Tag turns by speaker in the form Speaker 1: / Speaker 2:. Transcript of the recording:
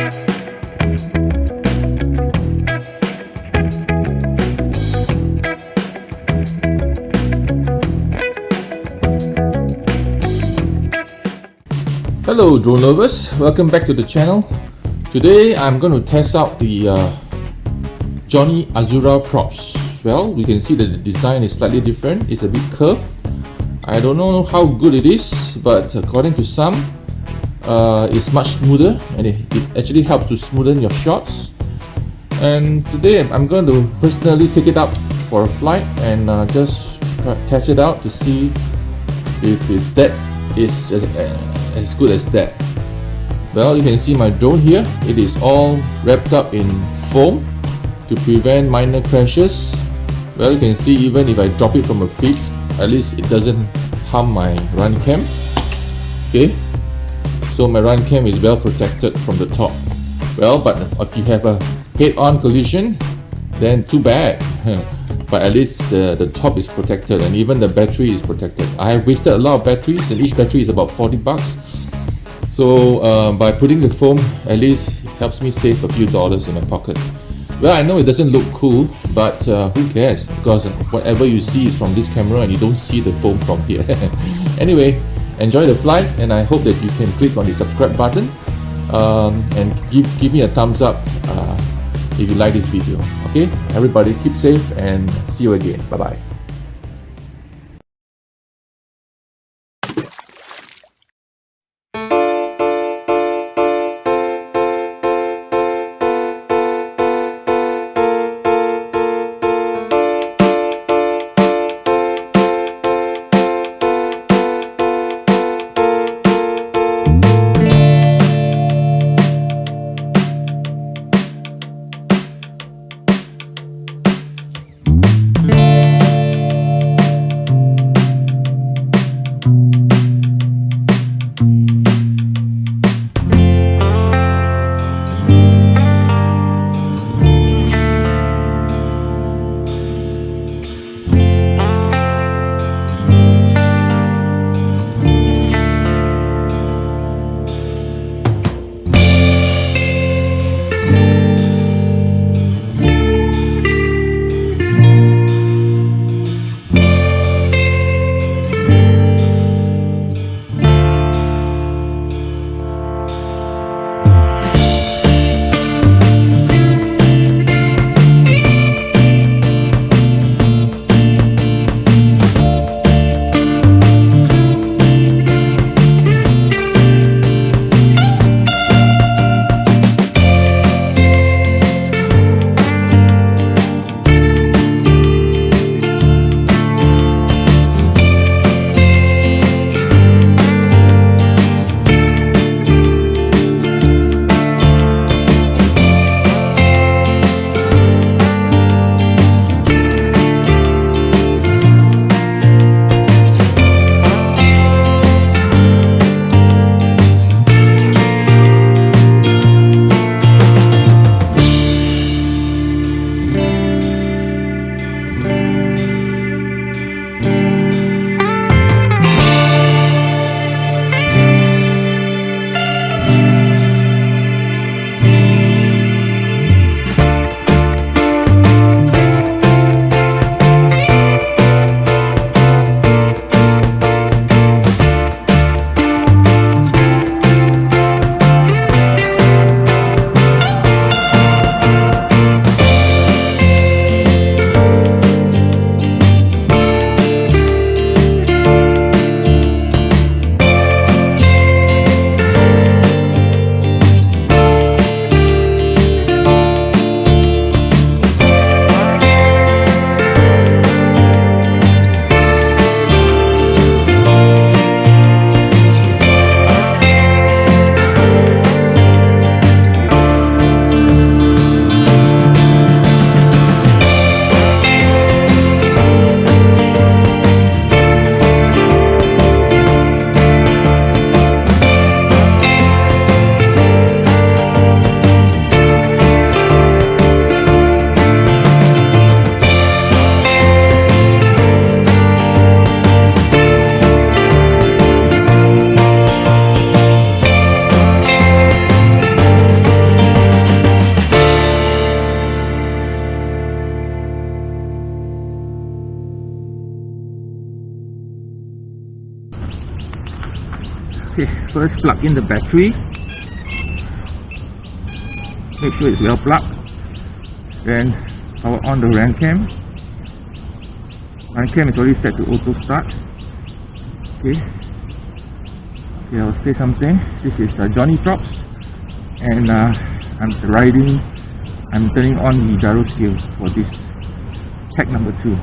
Speaker 1: Hello drone lovers, welcome back to the channel. Today I'm going to test out the Johnny Azure props. Well, we can see that the design is slightly different, it's a bit curved. I don't know how good it is, but according to some, it's much smoother and it actually helps to smoothen your shots. And today I'm going to personally take it up for a flight and just test it out to see if it's as good as that. Well, you can see my drone here. It is all wrapped up in foam to prevent minor crashes. Well, you can see even if I drop it from a feet, at least it doesn't harm my run cam. Okay, so my run cam is well protected from the top. Well, but if you have a head-on collision, then too bad. But at least the top is protected and even the battery is protected. I have wasted a lot of batteries and each battery is about 40 bucks. So by putting the foam, at least it helps me save a few dollars in my pocket. Well, I know it doesn't look cool, but who cares, because whatever you see is from this camera and you don't see the foam from here. Anyway, enjoy the flight and I hope that you can click on the subscribe button and give me a thumbs up if you like this video. Okay, everybody keep safe and see you again. Bye bye.
Speaker 2: First, plug in the battery. Make sure it's well plugged. Then power on the RAN cam. RAN cam is already set to auto start. Okay, I'll say something. This is Johnny Props, and I'm turning on the gyro scale for this hack number 2.